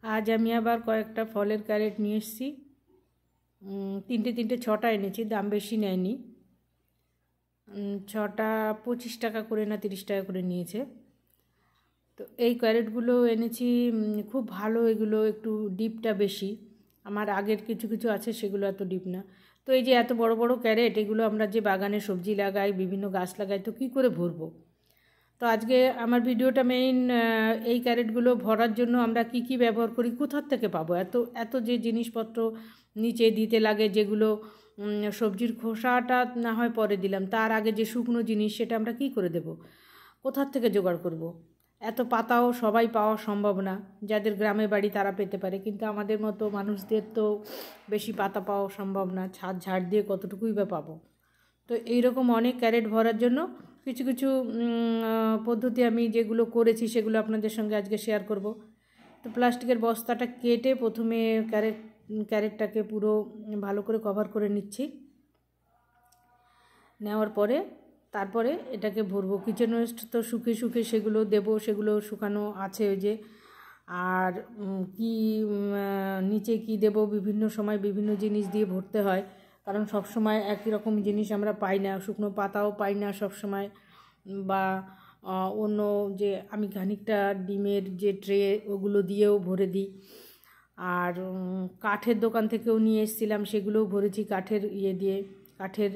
আজ আমি আবার কয়েকটা ফলের ক্যারেট নিয়ে এসেছি। তিনটে ছটা এনেছি, দাম বেশি নেয়নি। ছটা 25 টাকা করে না 30 টাকা করে নিয়েছে। তো এই ক্যারেটগুলো এনেছি, খুব ভালো। এগুলো একটু ডিপটা বেশি। আমার আগের কিছু কিছু আছে সেগুলো এত ডিপ না। তো এই যে এত বড় বড় ক্যারেট, এগুলো আমরা যে বাগানে সবজি লাগাই, বিভিন্ন গাছ লাগাই, তো কী করে ভরবো? তো আজকে আমার ভিডিওটা মেইন এই ক্যারেটগুলো ভরার জন্য আমরা কি কি ব্যবহার করি, কোথার থেকে পাবো এত এত যে জিনিসপত্র নিচে দিতে লাগে, যেগুলো সবজির খোসাটা না হয় পরে দিলাম, তার আগে যে শুকনো জিনিস সেটা আমরা কি করে দেব, কোথার থেকে জোগাড় করব? এত পাতাও সবাই পাওয়া সম্ভব না। যাদের গ্রামে বাড়ি তারা পেতে পারে, কিন্তু আমাদের মতো মানুষদের তো বেশি পাতা পাওয়া সম্ভব না। ছাদ ঝাড় দিয়ে কতটুকুই বা পাবো। তো এইরকম অনেক ক্যারেট ভরার জন্য কিছু কিছু পদ্ধতি আমি যেগুলো করেছি সেগুলো আপনাদের সঙ্গে আজকে শেয়ার করব। তো প্লাস্টিকের বস্তাটা কেটে প্রথমে ক্যারেটটাকে পুরো ভালো করে কভার করে নিচ্ছি। নেওয়ার পরে তারপরে এটাকে ভরবো। কিচেন ওয়েস্ট তো শুকিয়ে সেগুলো দেব, সেগুলো শুকানো আছে ওই যে। আর কি নিচে কি দেব, বিভিন্ন সময় বিভিন্ন জিনিস দিয়ে ভরতে হয়, কারণ সব সময় একই রকম জিনিস আমরা পাই না। শুকনো পাতাও পাই না সব সময়, বা অন্য যে আমি খানিকটা ডিমের যে ট্রে ওগুলো দিয়েও ভরে দিই। আর কাঠের দোকান থেকেও নিয়ে এসেছিলাম, সেগুলোও ভরেছি কাঠের ইয়ে দিয়ে। কাঠের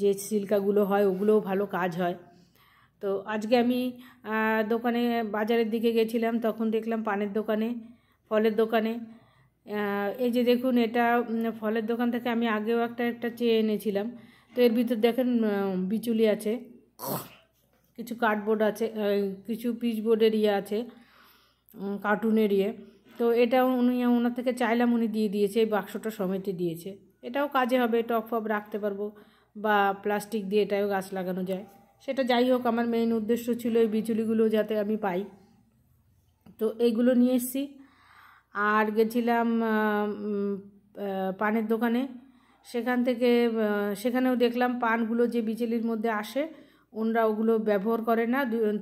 যে সিল্কাগুলো হয় ওগুলোও ভালো কাজ হয়। তো আজকে আমি দোকানে বাজারের দিকে গেছিলাম, তখন দেখলাম পানের দোকানে, ফলের দোকানে এই যে দেখুন, এটা ফলের দোকান থেকে আমি আগেও একটা চেয়ে এনেছিলাম। তো এর ভিতর দেখেন বিচুলি আছে, কিছু কার্ডবোর্ড আছে, কিছু পিচবোর্ডের ইয়ে আছে, কার্টুনের ইয়ে। তো এটা ওনার থেকে চাইলাম, উনি দিয়ে দিয়েছে, এই বাক্সটা সমেতে দিয়েছে। এটাও কাজে হবে, টপ ফপ রাখতে পারবো, বা প্লাস্টিক দিয়ে এটাও গাছ লাগানো যায়। সেটা যাই হোক, আমার মেইন উদ্দেশ্য ছিল এই বিচুলিগুলো যাতে আমি পাই। তো এইগুলো নিয়ে এসেছি। আর গেছিলাম পানের দোকানে, সেখানেও দেখলাম পানগুলো যে বিচুলির মধ্যে আসে, ওনারা ওগুলো ব্যবহার করে না,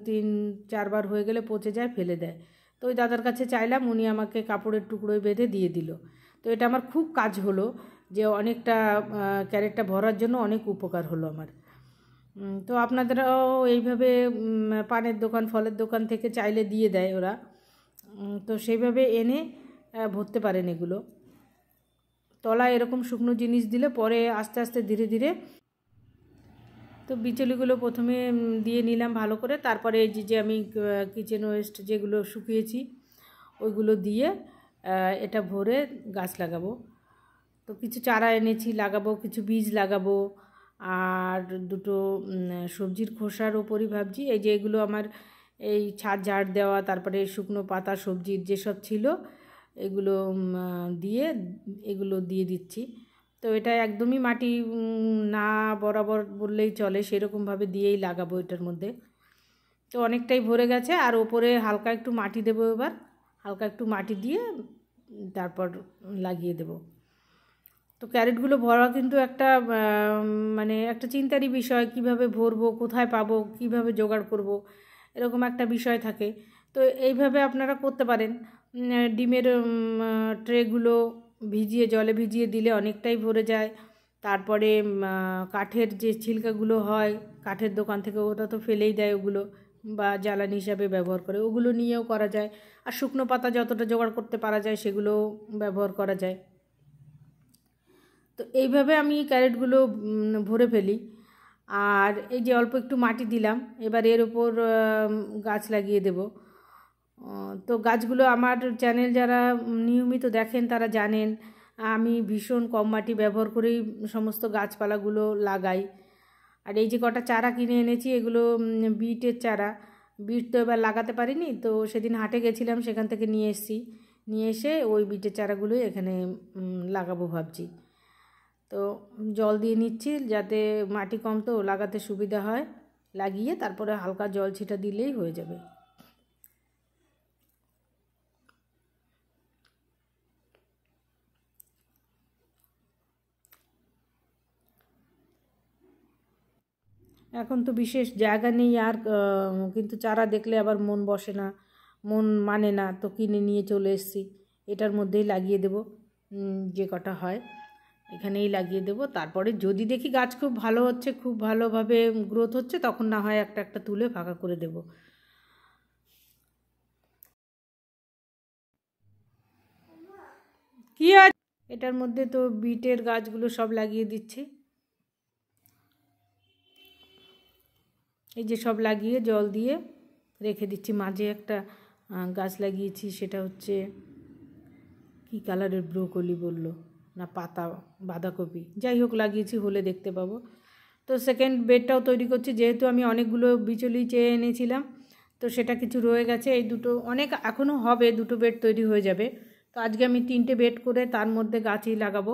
3-4 বার হয়ে গেলে পচে যায়, ফেলে দেয়। তো ওই দাদার কাছে চাইলাম, উনি আমাকে কাপড়ের টুকরোয় বেঁধে দিয়ে দিল। তো এটা আমার খুব কাজ হলো, যে অনেকটা ক্যারেটটা ভরার জন্য অনেক উপকার হলো আমার। তো আপনাদেরও এইভাবে পানের দোকান, ফলের দোকান থেকে চাইলে দিয়ে দেয় ওরা, তো সেইভাবে এনে ভরতে পারেন এগুলো। তলায় এরকম শুকনো জিনিস দিলে পরে আস্তে আস্তে ধীরে ধীরে। তো বিচুলিগুলো প্রথমে দিয়ে নিলাম ভালো করে, তারপরে এই যে আমি কিচেন ওয়েস্ট যেগুলো শুকিয়েছি ওইগুলো দিয়ে এটা ভরে গাছ লাগাবো। তো কিছু চারা এনেছি লাগাবো, কিছু বীজ লাগাবো, আর দুটো সবজির খোসার ওপরই ভাবছি। এই যে এগুলো আমার এই ছাদ ঝাড় দেওয়া, তারপরে শুকনো পাতা সবজির যেসব ছিল এগুলো দিয়ে দিচ্ছি। তো এটা একদমই মাটি না বরাবর বললেই চলে, সেরকমভাবে দিয়েই লাগাবো এটার মধ্যে। তো অনেকটাই ভরে গেছে, আর ওপরে হালকা একটু মাটি দেবো এবার। হালকা একটু মাটি দিয়ে তারপর লাগিয়ে দেব। তো ক্যারেটগুলো ভরা কিন্তু একটা মানে একটা চিন্তারই বিষয়, কিভাবে ভরবো, কোথায় পাবো, কিভাবে জোগাড় করব, এরকম একটা বিষয় থাকে। তো এইভাবে আপনারা করতে পারেন। ডিমের ট্রেগুলো জলে ভিজিয়ে দিলে অনেকটাই ভরে যায়। তারপরে কাঠের যে ছিলকাগুলো হয় কাঠের দোকান থেকে, ওটা তো ফেলেই দেয় ওগুলো, বা জ্বালানি হিসাবে ব্যবহার করে, ওগুলো নিয়েও করা যায়। আর শুকনো পাতা যতটা জোগাড় করতে পারা যায় সেগুলোও ব্যবহার করা যায়। তো এইভাবে আমি ক্যারেটগুলো ভরে ফেলি। আর এই যে অল্প একটু মাটি দিলাম, এবার এর ওপর গাছ লাগিয়ে দেব। তো গাছগুলো আমার চ্যানেল যারা নিয়মিত দেখেন তারা জানেন, আমি ভীষণ কম মাটি ব্যবহার করেই সমস্ত গাছপালাগুলো লাগাই। আর এই যে কটা চারা কিনে এনেছি, এগুলো বিটের চারা। বিট তো এবার লাগাতে পারিনি, তো সেদিন হাটে গেছিলাম, সেখান থেকে নিয়ে এসে ওই বিটের চারাগুলোই এখানে লাগাবো ভাবছি। তো জল দিয়ে নিচ্ছি, যাতে মাটি কম তো লাগাতে সুবিধা হয়। লাগিয়ে তারপরে হালকা জল ছিটা দিলেই হয়ে যাবে। এখন তো বিশেষ জায়গা নেই আর, কিন্তু চারা দেখলে আবার মন বসে না, মন মানে না, তো কিনে নিয়ে চলে এসেছি। এটার মধ্যেই লাগিয়ে দেব, যে কটা হয় এখানেই লাগিয়ে দেব। তারপরে যদি দেখি গাছ খুব ভালো হচ্ছে, খুব ভালোভাবে গ্রোথ হচ্ছে, তখন না হয় একটা একটা তুলে ফাঁকা করে দেব। কি আছে এটার মধ্যে? তো বিটের গাছগুলো সব লাগিয়ে দিচ্ছি। এই যে সব লাগিয়ে জল দিয়ে রেখে দিচ্ছি। মাঝে একটা গাছ লাগিয়েছি, সেটা হচ্ছে কি কালারের ব্রোকলি বললো না পাতা বাঁধাকপি, যাই হোক লাগিয়েছি, হলে দেখতে পাবো। তো সেকেন্ড বেডটাও তৈরি করছি, যেহেতু আমি অনেকগুলো বিচুলি চেয়ে এনেছিলাম, তো সেটা কিছু রয়ে গেছে। এই দুটো অনেক এখনও হবে, দুটো বেড তৈরি হয়ে যাবে। তো আজকে আমি 3টে বেড করে তার মধ্যে গাছই লাগাবো।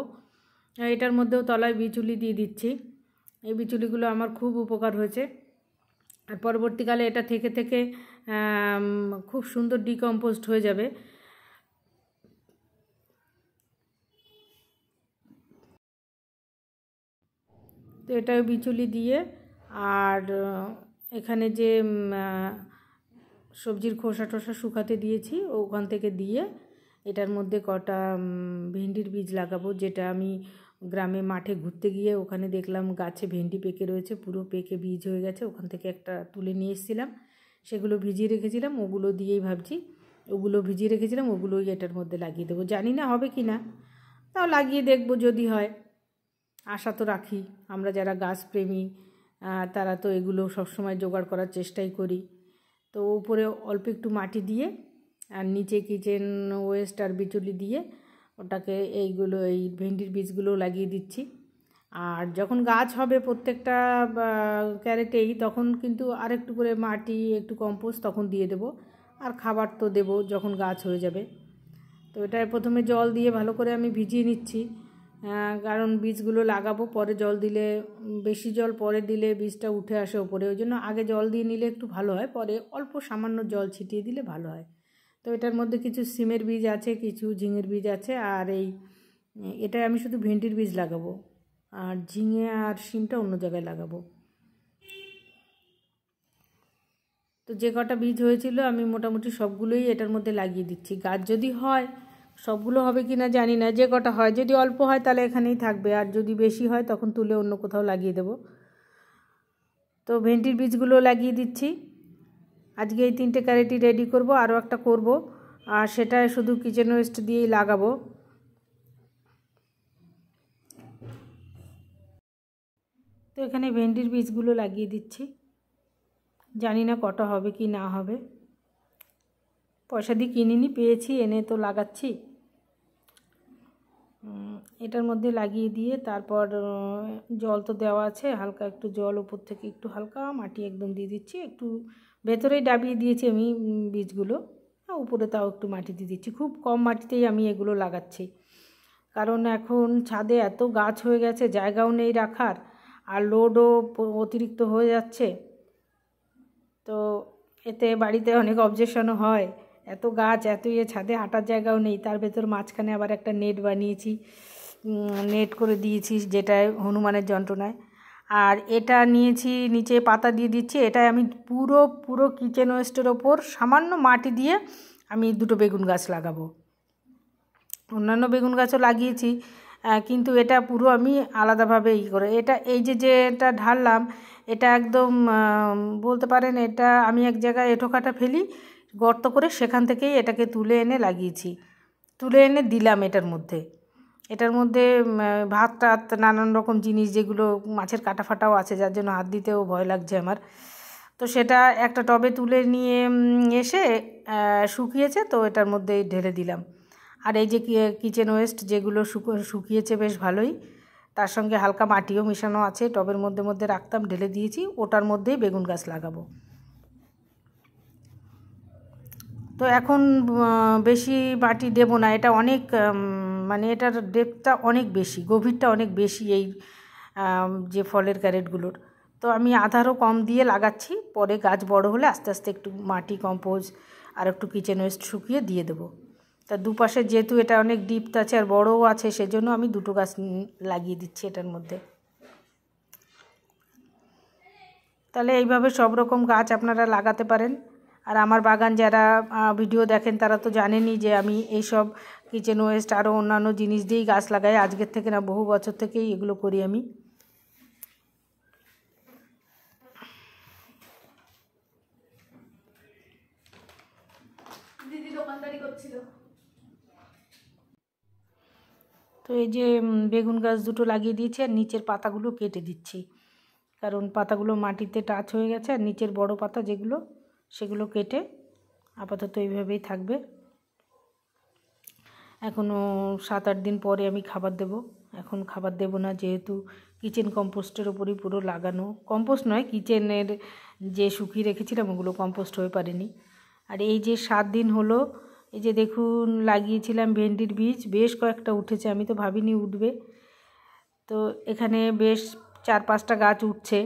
এটার মধ্যেও তলায় বিচুলি দিয়ে দিচ্ছি। এই বিচুলিগুলো আমার খুব উপকার হয়েছে, আর পরবর্তীকালে এটা থেকে থেকে খুব সুন্দর ডিকম্পোস্ট হয়ে যাবে। তো এটা বিচুলি দিয়ে, আর এখানে যে সবজির খোসা টোসা শুকাতে দিয়েছি ওখান থেকে দিয়ে এটার মধ্যে কটা ভেন্ডির বীজ লাগাবো। যেটা আমি গ্রামে মাঠে ঘুরতে গিয়ে ওখানে দেখলাম গাছে ভেন্ডি পেকে রয়েছে, পুরো পেকে বীজ হয়ে গেছে, ওখান থেকে একটা তুলে নিয়ে এসেছিলাম, সেগুলো ভিজিয়ে রেখেছিলাম। ওগুলো দিয়েই ভাবছি, ওগুলো ভিজিয়ে রেখেছিলাম, ওগুলোই এটার মধ্যে লাগিয়ে দেবো। জানি না হবে কি না, তাও লাগিয়ে দেখবো, যদি হয়। আশা তো রাখি, আমরা যারা গাছপ্রেমী তারা তো এগুলো সবসময় জোগাড় করার চেষ্টাই করি। তো উপরে অল্প একটু মাটি দিয়ে আর নিচে কিচেন ওয়েস্ট আর বিচুলি দিয়ে ওটাকে এইগুলো এই ভেন্ডির বীজগুলো লাগিয়ে দিচ্ছি। আর যখন গাছ হবে প্রত্যেকটা ক্যারেটেই, তখন কিন্তু আরেকটু করে মাটি, একটু কম্পোস্ট তখন দিয়ে দেব। আর খাবার তো দেব যখন গাছ হয়ে যাবে। তো এটা প্রথমে জল দিয়ে ভালো করে আমি ভিজিয়ে নিচ্ছি, কারণ বীজগুলো লাগাবো। পরে জল দিলে, বেশি জল পরে দিলে বীজটা উঠে আসে ওপরে, ওই জন্য আগে জল দিয়ে নিলে একটু ভালো হয়, পরে অল্প সামান্য জল ছিটিয়ে দিলে ভালো হয়। তো এটার মধ্যে কিছু সিমের বীজ আছে, কিছু ঝিঙের বীজ আছে, আর এটা আমি শুধু ভেন্ডির বীজ লাগাবো, আর ঝিঙে আর সিমটা অন্য জায়গায় লাগাবো। তো যে কটা বীজ হয়েছিল আমি মোটামুটি সবগুলোই এটার মধ্যে লাগিয়ে দিচ্ছি। গাছ যদি হয়, সবগুলো হবে কি না জানি না, যে কটা হয়, যদি অল্প হয় তাহলে এখানেই থাকবে, আর যদি বেশি হয় তখন তুলে অন্য কোথাও লাগিয়ে দেব। তো ভেন্ডির বীজগুলো লাগিয়ে দিচ্ছি। আজকে এই 3টে ক্যারেটই রেডি করব, আরও একটা করব, আর সেটা শুধু কিচেন ওয়েস্ট দিয়েই লাগাবো। তো এখানে ভেন্ডির বীজগুলো লাগিয়ে দিচ্ছি, জানি না কটা হবে কি না হবে, পয়সা দিয়ে কিনিনি, পেয়েছি, এনে তো লাগাচ্ছি। এটার মধ্যে লাগিয়ে দিয়ে তারপর জল তো দেওয়া আছে, হালকা একটু জল উপর থেকে একটু হালকা মাটি একদম দিয়ে দিচ্ছি, একটু ভেতরেই ডাবিয়ে দিয়েছি আমি বীজগুলো, উপরে তাও একটু মাটি দিয়ে দিচ্ছি। খুব কম মাটিতেই আমি এগুলো লাগাচ্ছি, কারণ এখন ছাদে এত গাছ হয়ে গেছে, জায়গাও নেই রাখার, আর লোডও অতিরিক্ত হয়ে যাচ্ছে। তো এতে বাড়িতে অনেক অবজেকশনও হয়, এত গাছ, এত ছাদে হাঁটার জায়গাও নেই, তার ভেতর মাঝখানে আবার একটা নেট বানিয়েছি, নেট করে দিয়েছি, যেটায় হনুমানের যন্ত্রণায়। আর এটা নিয়েছি, নিচে পাতা দিয়ে দিচ্ছি। এটাই আমি পুরো কিচেন ওয়েস্টের ওপর সামান্য মাটি দিয়ে আমি 2টো বেগুন গাছ লাগাবো। অন্যান্য বেগুন গাছও লাগিয়েছি, কিন্তু এটা পুরো আমি আলাদাভাবে করে, এই যে এটা ঢাললাম, এটা একদম বলতে পারেন এটা আমি এক জায়গায় এঁঠোকাটা ফেলি গর্ত করে, সেখান থেকেই এটাকে তুলে এনে লাগিয়েছি, তুলে এনে দিলাম এটার মধ্যে ভাত টাত নানান রকম জিনিস, যেগুলো মাছের কাটা ফাটাও আছে, যার জন্য হাত দিতেও ভয় লাগছে আমার। তো সেটা একটা টবে তুলে নিয়ে এসে শুকিয়েছে, তো এটার মধ্যে ঢেলে দিলাম। আর এই যে কিচেন ওয়েস্ট যেগুলো শুকিয়েছে বেশ ভালোই, তার সঙ্গে হালকা মাটিও মেশানো আছে, টবের মধ্যে রাখতাম, ঢেলে দিয়েছি, ওটার মধ্যেই বেগুন গাছ লাগাবো। তো এখন বেশি মাটি দেব না, এটা অনেক মানে এটার ডেপথটা অনেক বেশি, গভীরটা অনেক বেশি এই যে ফলের ক্যারেটগুলোর। তো আমি আধারও কম দিয়ে লাগাচ্ছি, পরে গাছ বড় হলে আস্তে আস্তে একটু মাটি, কম্পোজ আর একটু কিচেন ওয়েস্ট শুকিয়ে দিয়ে দেবো। তা দুপাশে যেহেতু এটা অনেক ডিপথ আছে আর বড়ও আছে, সেজন্য আমি 2টো গাছ লাগিয়ে দিচ্ছি এটার মধ্যে। তাহলে এইভাবে সব রকম গাছ আপনারা লাগাতে পারেন। আর আমার বাগান যারা ভিডিও দেখেন তারা তো জানেনই যে আমি এইসব কিচেন ওয়েস্ট আরও অন্যান্য জিনিস দিয়েই গাছ লাগাই। আজকের থেকে না, বহু বছর থেকেই এগুলো করি আমি। দিদি দোকানদারি করছিল। তো এই যে বেগুন গাছ দুটো লাগিয়ে দিয়েছি আর নিচের পাতাগুলো কেটে দিচ্ছি, কারণ পাতাগুলো মাটিতে টাচ হয়ে গেছে। আর নিচের বড় পাতা যেগুলো, সেগুলো কেটে আপাতত এইভাবেই থাকবে। এখনও 7-8 দিন পরে আমি খাবার দেব। এখন খাবার দেব না, যেহেতু কিচেন কম্পোস্টের ওপরই পুরো লাগানো। কম্পোস্ট নয়, কিচেনের যে শুকিয়ে রেখেছিলাম ওগুলো কম্পোস্ট হয়ে পারেনি। আর এই যে 7 দিন হলো, এই যে দেখুন লাগিয়েছিলাম ভেন্ডির বীজ, বেশ কয়েকটা উঠেছে, আমি তো ভাবিনি উঠবে। তো এখানে বেশ 4-5টা গাছ উঠছে।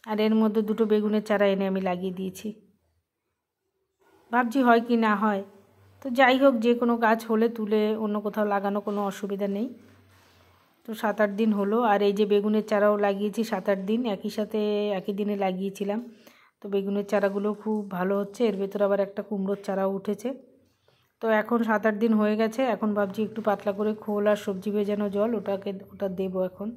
আর এর মধ্যে 2টো বেগুনের চারা এনে আমি লাগিয়ে দিয়েছি। ভাবছি হয় কি না হয়। তো যাই হোক, যে কোনো গাছ হলে তুলে অন্য কোথাও লাগানো কোনো অসুবিধা নেই। তো 7-8 দিন হলো। আর এই যে বেগুনের চারাও লাগিয়েছি 7-8 দিন, একই সাথে একই দিনে লাগিয়েছিলাম। তো বেগুনের চারাগুলো খুব ভালো হচ্ছে। এর ভেতর আবার একটা কুমড়োর চারাও উঠেছে। তো এখন 7-8 দিন হয়ে গেছে। এখন ভাবছি একটু পাতলা করে খোল আর সবজি ভেজানো জল ওটা দেবো এখন।